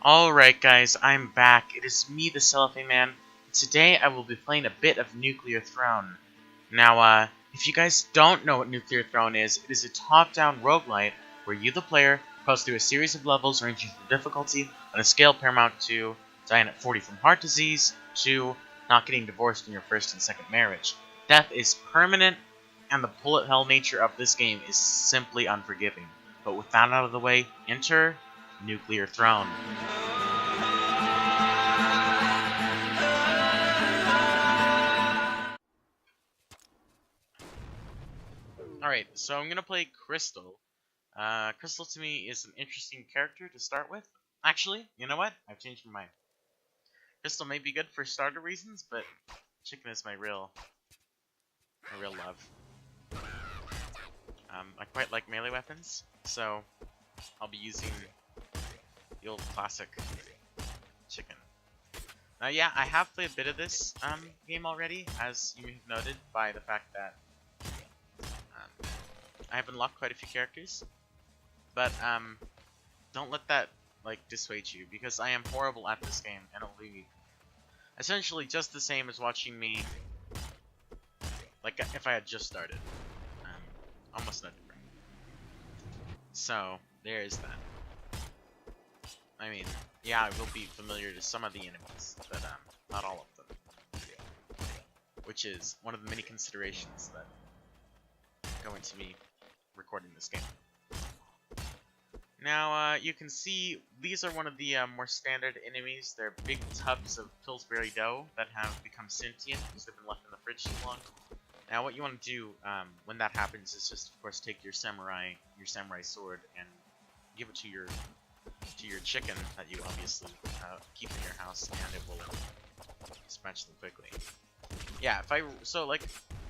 Alright guys, I'm back. It is me, the Cellophane Man. Today I will be playing a bit of Nuclear Throne. Now, if you guys don't know what Nuclear Throne is, it is a top-down roguelite where you, the player, goes through a series of levels ranging from difficulty on a scale paramount to dying at 40 from heart disease to not getting divorced in your first and second marriage. Death is permanent, and the bullet hell nature of this game is simply unforgiving. But with that out of the way, enter Nuclear Throne. Alright, so I'm gonna play Crystal. Crystal to me is an interesting character to start with. Actually, you know what? I've changed my mind. Crystal may be good for starter reasons, but chicken is my real love. I quite like melee weapons, so I'll be using the old classic chicken. Now, yeah, I have played a bit of this game already, as you have noted by the fact that I have unlocked quite a few characters. But don't let that dissuade you, because I am horrible at this game, and it'll be essentially just the same as watching me if I had just started. Almost no different. So there is that. I mean, yeah, I will be familiar to some of the enemies, but not all of them. Which is one of the many considerations that go into me recording this game. Now, you can see these are one of the more standard enemies. They're big tubs of Pillsbury dough that have become sentient because they've been left in the fridge too long. Now, what you want to do when that happens is just, of course, take your samurai sword and give it to your chicken that you obviously keep in your house, and it will dispatch them quickly. Yeah,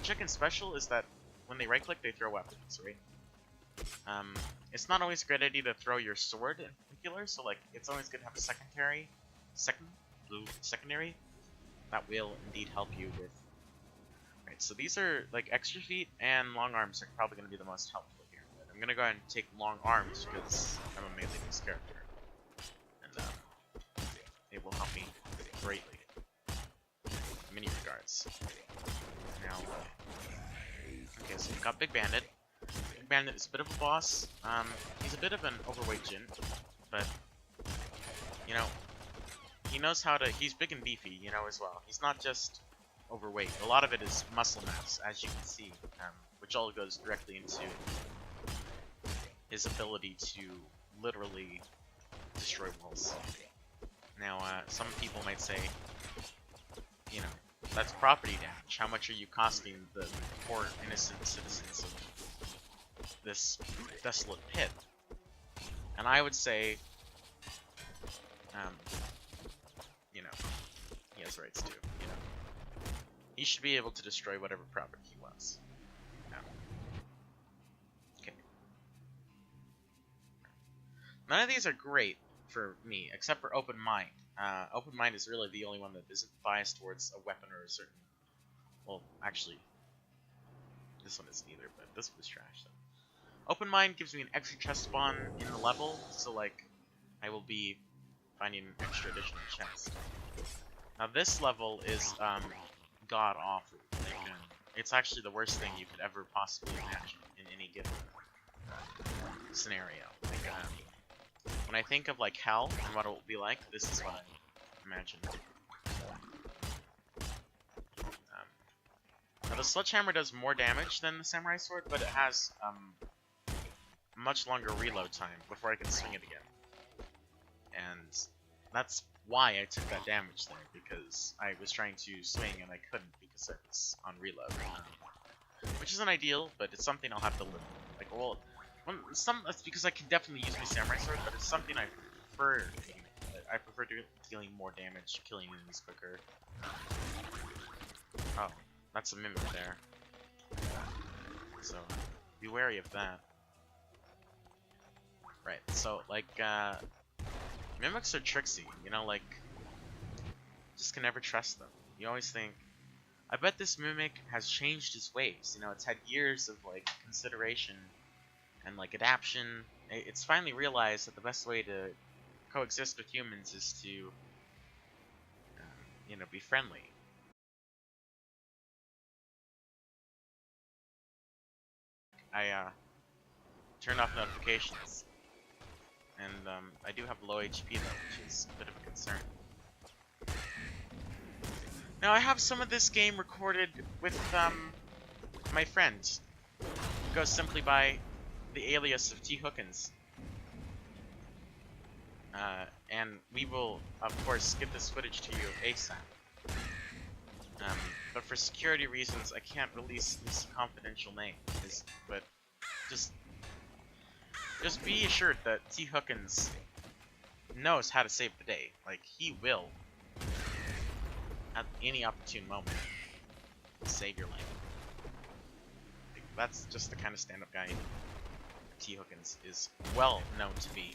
chicken special is that when they right-click, they throw weapons, right? It's not always a great idea to throw your sword in particular, so it's always good to have a secondary that will indeed help you with. Right, so these are extra feet, and long arms are probably going to be the most helpful here. But I'm going to go ahead and take long arms because I'm a melee-based character, and it will help me greatly in many regards. Now, okay, so we've got Big Bandit. Big Bandit is a bit of a boss. He's a bit of an overweight djinn, but you know, he knows how to. He's big and beefy, as well. He's not just overweight. A lot of it is muscle mass, as you can see, which all goes directly into his ability to literally destroy walls. Now, some people might say, that's property damage. How much are you costing the poor innocent citizens of this desolate pit? And I would say, he has rights too, He should be able to destroy whatever property he wants. Okay. None of these are great for me, except for Open Mind. Open Mind is really the only one that isn't biased towards a weapon or a certain... Well, actually, this one isn't either, but this one is trash, though. Open Mind gives me an extra chest spawn in the level, so, I will be finding an extra additional chest. Now, this level is, god-awful. It's actually the worst thing you could ever possibly imagine in any given scenario. When I think of hell and what it will be like, this is what I imagine. Now the sledgehammer does more damage than the samurai sword, but it has much longer reload time before I can swing it again. And that's why I took that damage there, because I was trying to swing and I couldn't because I was on reload. Which isn't ideal, but it's something I'll have to live with. That's because I can definitely use my samurai sword, but it's something I prefer. I prefer dealing more damage, killing enemies quicker. Oh, that's a mimic there. So, be wary of that. Right, so, mimics are tricksy, just can never trust them. You always think, I bet this mimic has changed his ways, it's had years of, consideration and, adaption. It's finally realized that the best way to coexist with humans is to, you know, be friendly. I turned off notifications, and I do have low HP though, which is a bit of a concern. Now I have some of this game recorded with my friend, who goes simply by the alias of T. Hookins. And we will, of course, give this footage to you ASAP. But for security reasons, I can't release this confidential name. But just be assured that T. Hookins knows how to save the day. Like, he will, at any opportune moment, save your life. Like, that's just the kind of stand-up guy T. Hookins is well known to be.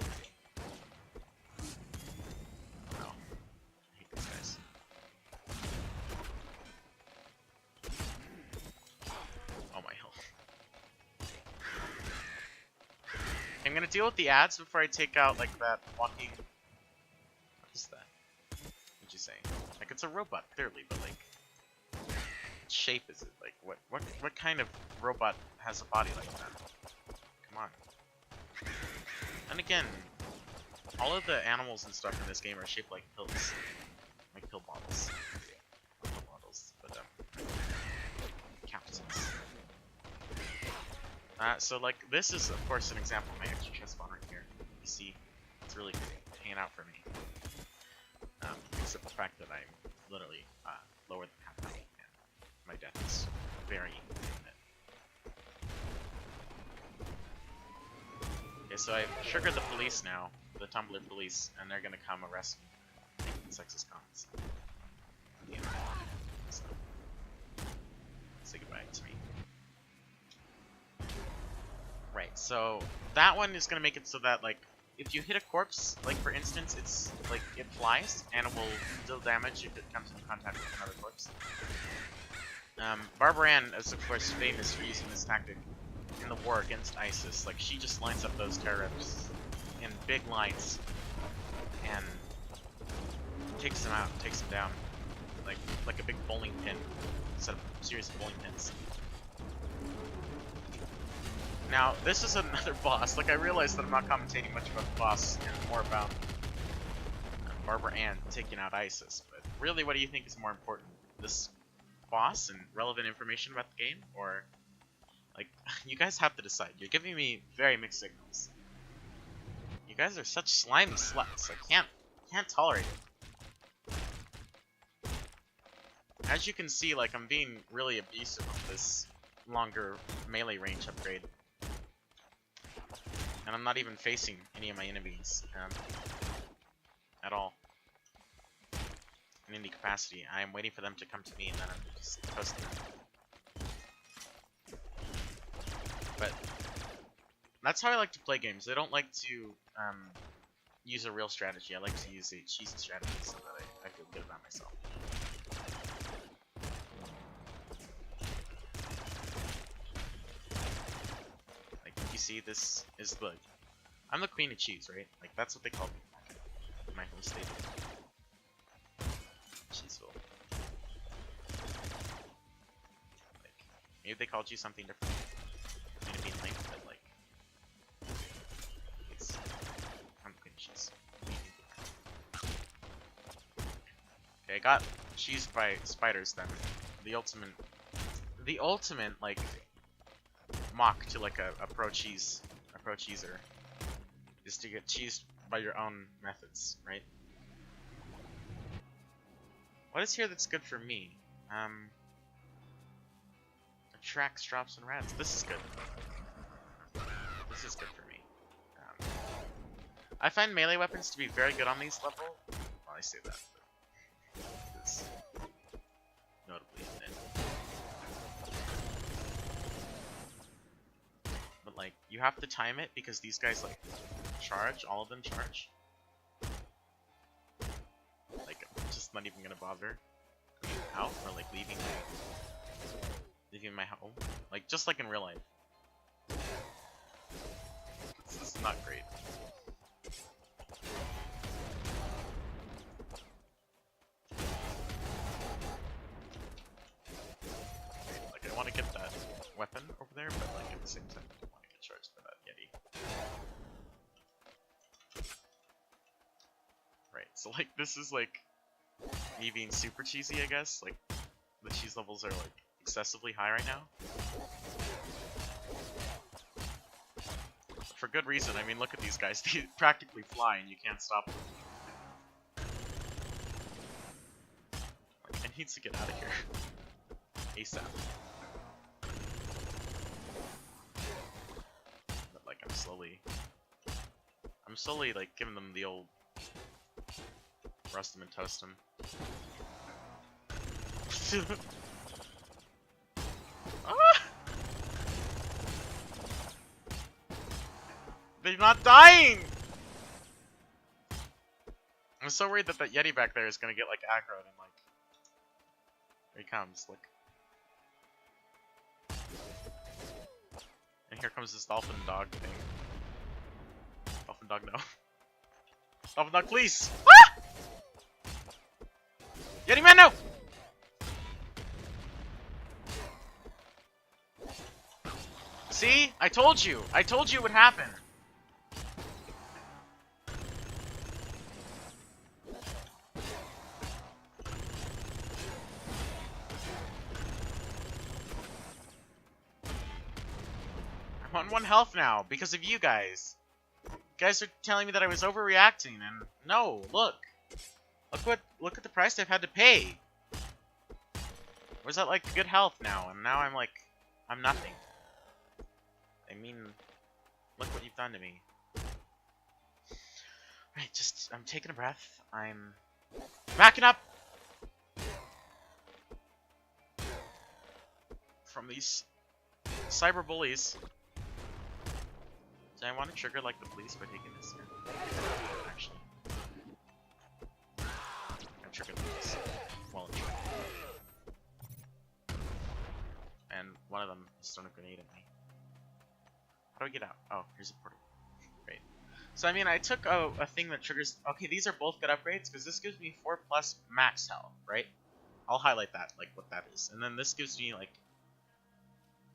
Oh, I hate these guys. Oh my health. I'm gonna deal with the ads before I take out like that walking. What is that? What'd you say? Like, it's a robot, clearly, but like, what shape is it? Like, what kind of robot has a body like that? Come on. And again, all of the animals and stuff in this game are shaped like pills, like pill bottles. Not pill bottles, but capsules. So like, this is of course an example of my extra chest spawn right here. You see, it's really hanging out for me. Except the fact that I'm literally lower than half health, and my death is very imminent. Okay, so I've triggered the police now, the Tumblr police, and they're gonna come arrest me for making sexist comments on the internet. So, say goodbye to me. Right, so that one is gonna make it so that, like, if you hit a corpse, like for instance, it's like it flies and it will deal damage if it comes into contact with another corpse. Barbara Ann is of course famous for using this tactic in the war against ISIS. Like, she just lines up those terrorists in big lines and takes them out, takes them down, like a big bowling pin instead of a series of bowling pins. Now, this is another boss. Like, I realize that I'm not commentating much about the boss and more about Barbara Ann taking out ISIS, but really, what do you think is more important? This boss and relevant information about the game, or, like, you guys have to decide. You're giving me very mixed signals. You guys are such slimy sluts. I can't tolerate it. As you can see, like, I'm being really abusive of this longer melee range upgrade. And I'm not even facing any of my enemies at all in any capacity. I am waiting for them to come to me, and then I'm just posting them. But that's how I like to play games. I don't like to use a real strategy. I like to use a cheesy strategy so that I feel good about myself. You see, this is the... I'm the queen of cheese, right? Like, that's what they call me in my home state. Cheeseville. Like, maybe they called you something different. I mean, it'd be lame, but like... It's... I'm the queen of cheese. Okay, I got cheesed by spiders then. The ultimate, like... mock to like a pro cheeser is to get cheesed by your own methods, right? What is here that's good for me? Attracts, drops, and rats. This is good. This is good for me. I find melee weapons to be very good on these level. Well, I say that, but it's notably thin. But like, you have to time it because these guys like charge, all of them charge. Like, I'm just not even gonna bother going out or like leaving my home. Like, just like in real life. This is not great. same time I don't want to get charged by that Yeti. Right, so like this is like me being super cheesy, I guess. Like the cheese levels are like excessively high right now. For good reason. I mean, look at these guys. They practically fly and you can't stop them. Like, I need to get out of here. ASAP. But like I'm slowly like giving them the old rust them and toast them. Ah! They're not dying! I'm so worried that Yeti back there is gonna get like aggroed and like... Here he comes, look. And here comes this dolphin dog thing. Dolphin dog, no. Dolphin dog, please! Ah! Yeti man, no! See? I told you! I told you it would happen! I'm on 1 health now, because of you guys. You guys are telling me that I was overreacting, and no, look. Look at the price I've had to pay. Was that like good health now, and now I'm like, I'm nothing. I mean, look what you've done to me. Right, I'm taking a breath. I'm backing up from these cyber bullies. Do I want to trigger like the police by taking this here? Actually, I triggered the police. Well, and one of them just thrown a grenade at me. How do I get out? Oh, here's a portal. Great. So I mean, I took a thing that triggers. Okay, these are both good upgrades because this gives me 4+ max health, right? I'll highlight that, like what that is, and then this gives me like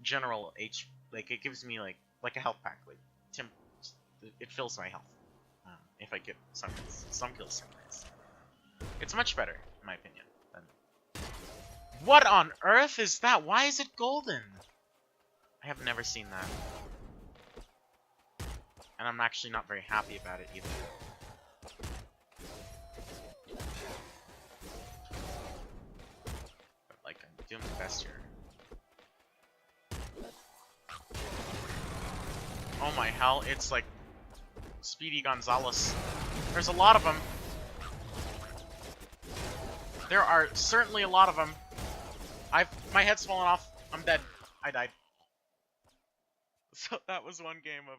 general H. Like it gives me like a health pack, like. It fills my health if I get some kills sometimes. It's much better, in my opinion. What on earth is that? Why is it golden? I have never seen that. And I'm actually not very happy about it either. But like, I'm doing my best here. Oh my hell, it's like Speedy Gonzalez. There's a lot of them. There are certainly a lot of them. My head's fallen off. I'm dead. I died. So that was one game of